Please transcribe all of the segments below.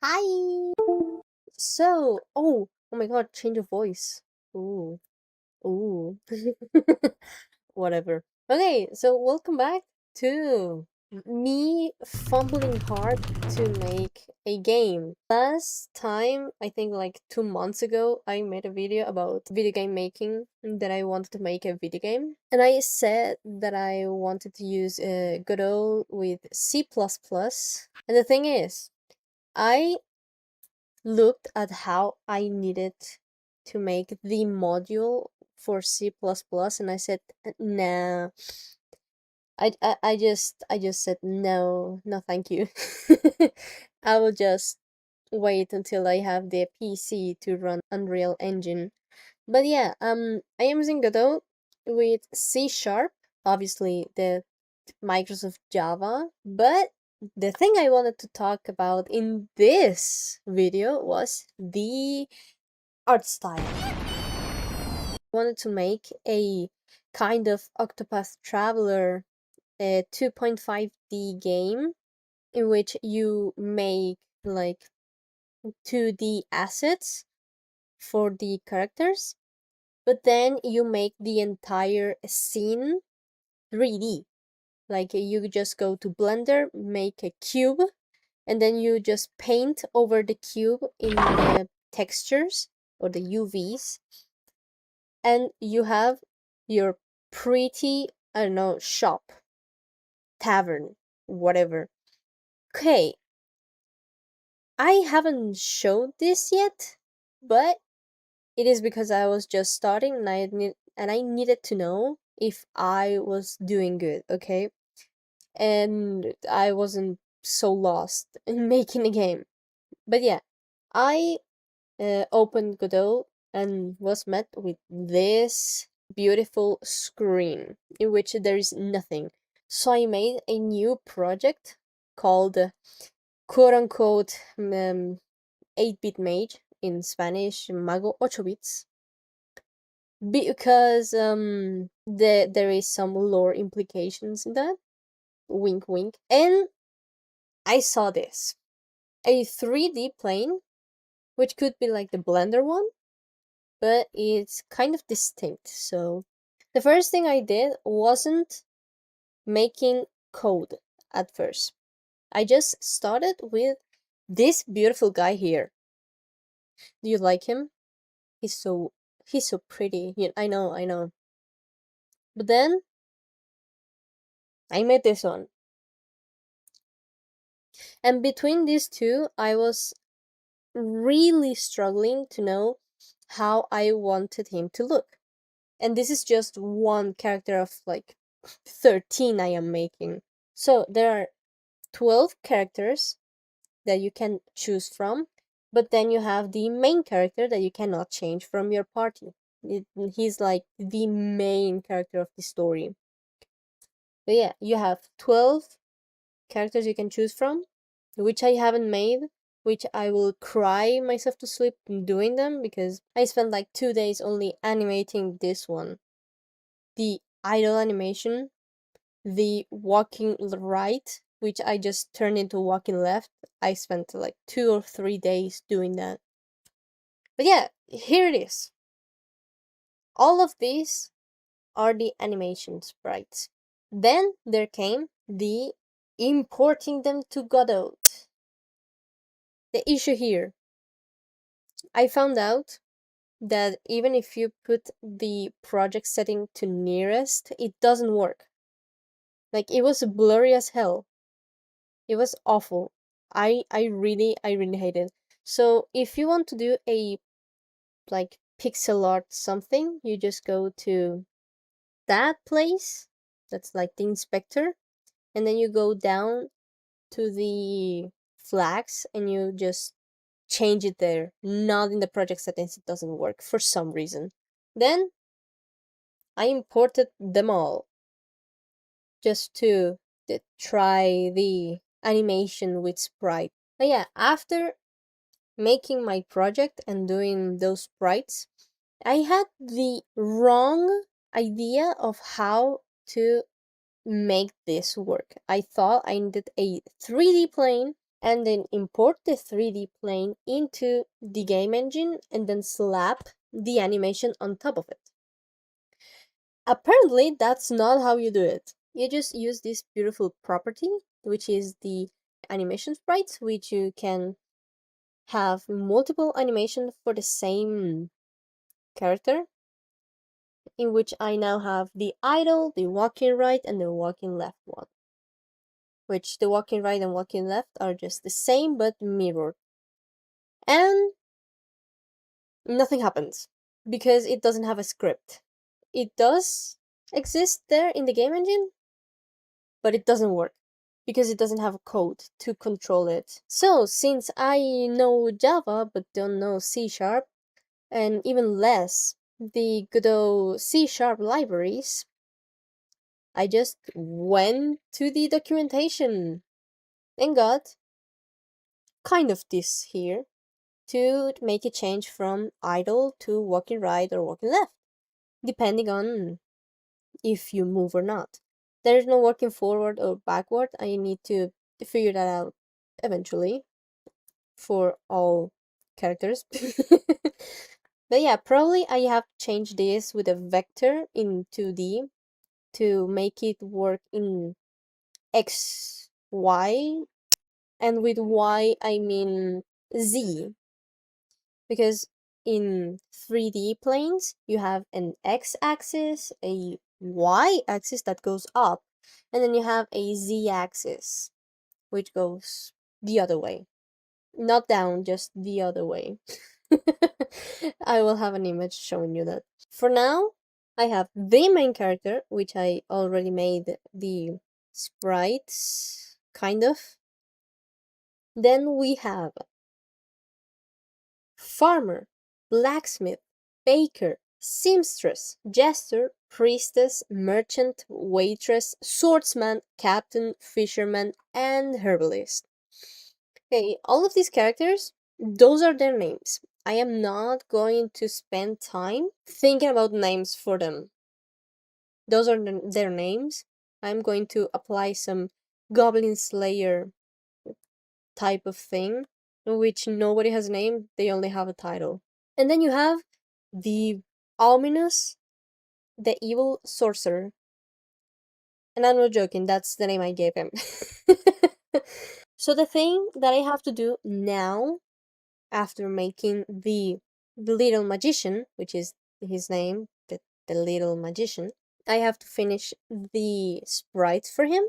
Hi. Oh my God, change of voice. Ooh, ooh. Whatever. Okay, so welcome back to me fumbling hard to make a game. Last time, I think like 2 months ago, I made a video about video game making, that I wanted to make a video game. And I said that I wanted to use Godot with C++. And the thing is, I looked at how I needed to make the module for C++, and I said, nah. I just said no thank you. I will just wait until I have the PC to run Unreal Engine. But yeah, I am using Godot with C Sharp, obviously the Microsoft Java, but the thing I wanted to talk about in this video was the art style. I wanted to make a kind of Octopath Traveler 2.5D game in which you make like 2D assets for the characters, but then you make the entire scene 3D. Like you just go to Blender, make a cube, and then you just paint over the cube in the textures or the UVs, and you have your pretty, I don't know, shop, tavern, whatever. Okay, I haven't showed this yet, but it is because I was just starting and I needed to know if I was doing good, okay? And I wasn't so lost in making a game. But yeah, I opened Godot and was met with this beautiful screen in which there is nothing. So I made a new project called quote unquote 8-bit mage, in Spanish Mago 8 bits, because there is some lore implications in that. Wink wink. And I saw this. A 3D plane, which could be like the Blender one, but it's kind of distinct. So the first thing I did wasn't making code at first. I just started with this beautiful guy here. Do you like him? He's so he's so pretty. Yeah, I know. But then I made this one. And between these two, I was really struggling to know how I wanted him to look. And this is just one character of like 13 I am making. So there are 12 characters that you can choose from, but then you have the main character that you cannot change from your party. He's like the main character of the story. But yeah, you have 12 characters you can choose from, which I haven't made, which I will cry myself to sleep doing them because I spent like 2 days only animating this one. The idle animation, the walking right, which I just turned into walking left. I spent like 2 or 3 days doing that. But yeah, here it is. All of these are the animation sprites. Then there came the importing them to Godot. The issue here, I found out that even if you put the project setting to nearest, it doesn't work. Like it was blurry as hell. It was awful. I really hate it. So if you want to do a like pixel art something, you just go to that place. That's like the inspector, and then you go down to the flags and you just change it there. Not in the project settings, it doesn't work for some reason. Then I imported them all just to try the animation with sprite. But yeah, after making my project and doing those sprites, I had the wrong idea of how to make this work. I thought I needed a 3D plane and then import the 3D plane into the game engine and then slap the animation on top of it. Apparently, that's not how you do it. You just use this beautiful property, which is the animation sprites, which you can have multiple animation for the same character, in which I now have the idle, the walking right, and the walking left one. Which the walking right and walking left are just the same but mirrored. And nothing happens because it doesn't have a script. It does exist there in the game engine, but it doesn't work because it doesn't have a code to control it. So, since I know Java but don't know C Sharp, and even less the good old C Sharp libraries, I just went to the documentation and got kind of this here to make a change from idle to walking right or walking left, depending on if you move or not. There is no walking forward or backward. I need to figure that out eventually for all characters. But yeah, probably I have to change this with a vector in 2D to make it work in X, Y, and with Y I mean Z, because in 3D planes you have an x-axis, a y-axis that goes up, and then you have a z-axis which goes the other way. Not down, just the other way. I will have an image showing you that. For now, I have the main character, which I already made the sprites, kind of. Then we have farmer, blacksmith, baker, seamstress, jester, priestess, merchant, waitress, swordsman, captain, fisherman, and herbalist. Okay, all of these characters, those are their names. I am not going to spend time thinking about names for them. Those are their names. I'm going to apply some Goblin Slayer type of thing, in which nobody has a name, they only have a title. And then you have the ominous, the evil sorcerer. And I'm not joking, that's the name I gave him. So the thing that I have to do now, after making the little magician, which is his name, the little magician, I have to finish the sprites for him,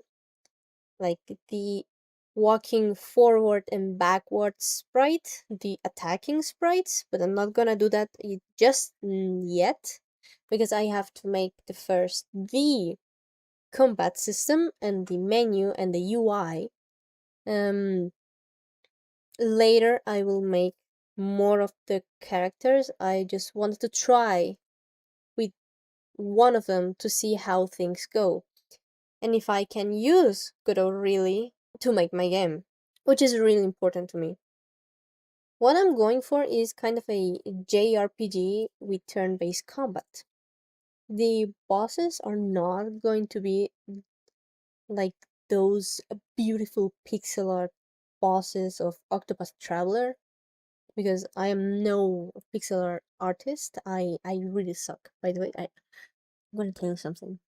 like the walking forward and backward sprite, the attacking sprites, but I'm not gonna do that just yet because I have to make the combat system and the menu and the UI. Later I will make more of the characters. I just wanted to try with one of them to see how things go and if I can use Godot really to make my game, which is really important to me. What I'm going for is kind of a JRPG with turn-based combat. The bosses are not going to be like those beautiful pixel art bosses of Octopath Traveler, because I am no pixel art artist. I really suck. By the way, I'm gonna tell you something.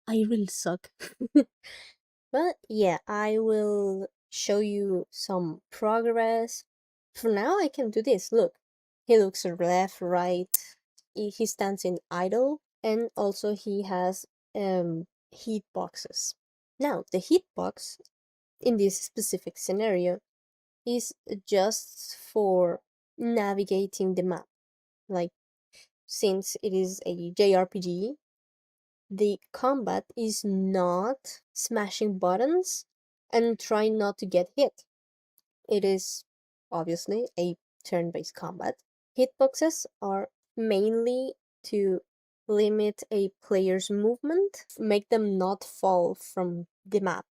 I really suck. But yeah, I will show you some progress. For now, I can do this. Look, he looks left, right. He stands in idle, and also he has heat boxes. Now, the heat box in this specific scenario is just for navigating the map. Like, since it is a JRPG, the combat is not smashing buttons and trying not to get hit. It is obviously a turn-based combat. Hitboxes are mainly to limit a player's movement, make them not fall from the map,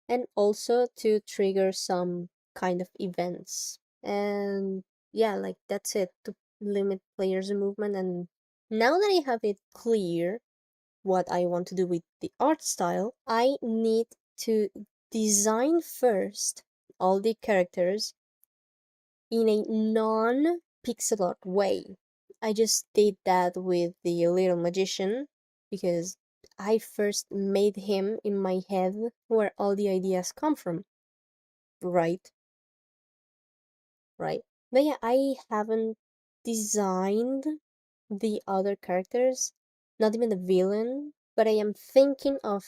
and also to trigger some kind of events. And yeah, like that's it, to limit players' movement. And now that I have it clear what I want to do with the art style, I need to design first all the characters in a non-pixel art way. I just did that with the little magician because I first made him in my head where all the ideas come from. Right, right. But yeah, I haven't designed the other characters, not even the villain, but I am thinking of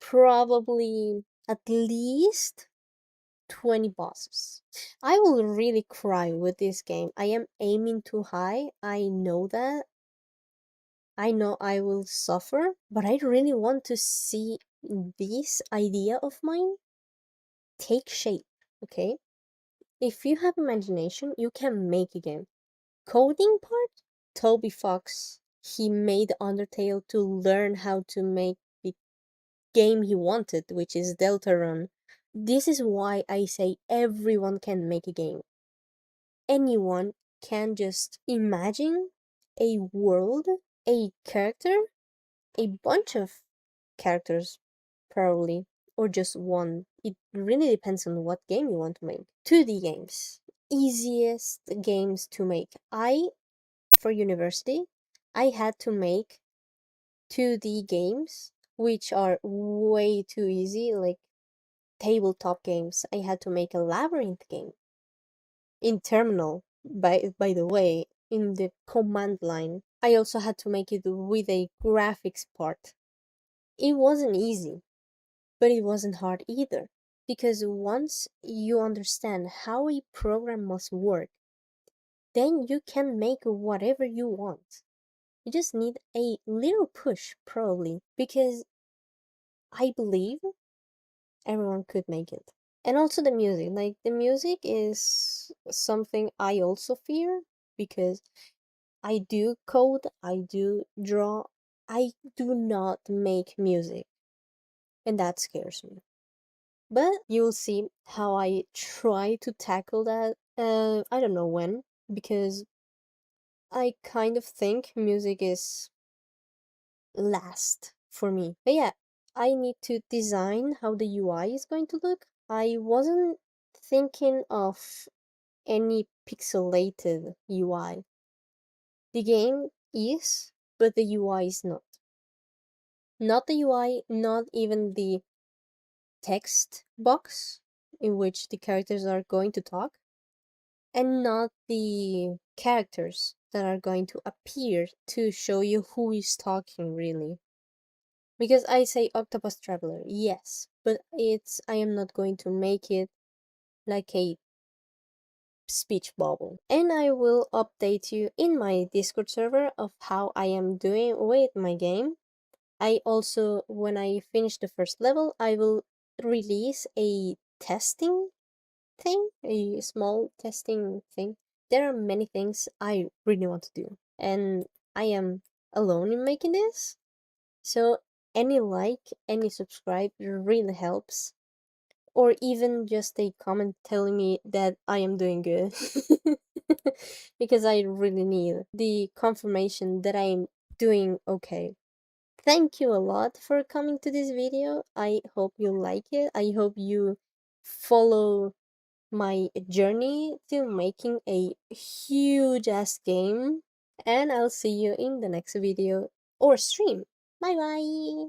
probably at least 20 bosses. I will really cry with this game. I am aiming too high. I know that. I know I will suffer, but I really want to see this idea of mine take shape, okay? If you have imagination, you can make a game. Coding part? Toby Fox. He made Undertale to learn how to make the game he wanted, which is Deltarune. This is why I say everyone can make a game. Anyone can just imagine a world, a character, a bunch of characters, probably, or just one. It really depends on what game you want to make. 2D games. Easiest games to make. For university, I had to make 2D games, which are way too easy, like tabletop games. I had to make a labyrinth game in terminal, by the way, in the command line. I also had to make it with a graphics part. It wasn't easy, but it wasn't hard either, because once you understand how a program must work, then you can make whatever you want. You just need a little push, probably, because I believe everyone could make it. And also the music. Like, the music is something I also fear because I do code, I do draw, I do not make music, and that scares me. But you'll see how I try to tackle that. I don't know when, because I kind of think music is last for me. But yeah, I need to design how the UI is going to look. I wasn't thinking of any pixelated UI. The game is, but the UI is not. Not the UI, not even the text box in which the characters are going to talk, and not the characters that are going to appear to show you who is talking really. Because I say Octopus Traveler, yes, but I am not going to make it like a speech bubble. And I will update you in my Discord server of how I am doing with my game. I also, when I finish the first level, I will release a testing thing, a small testing thing. There are many things I really want to do, and I am alone in making this. So any like, any subscribe really helps, or even just a comment telling me that I am doing good. Because I really need the confirmation that I'm doing okay. Thank you a lot for coming to this video. I hope you like it. I hope you follow my journey to making a huge ass game. And I'll see you in the next video or stream. Bye bye!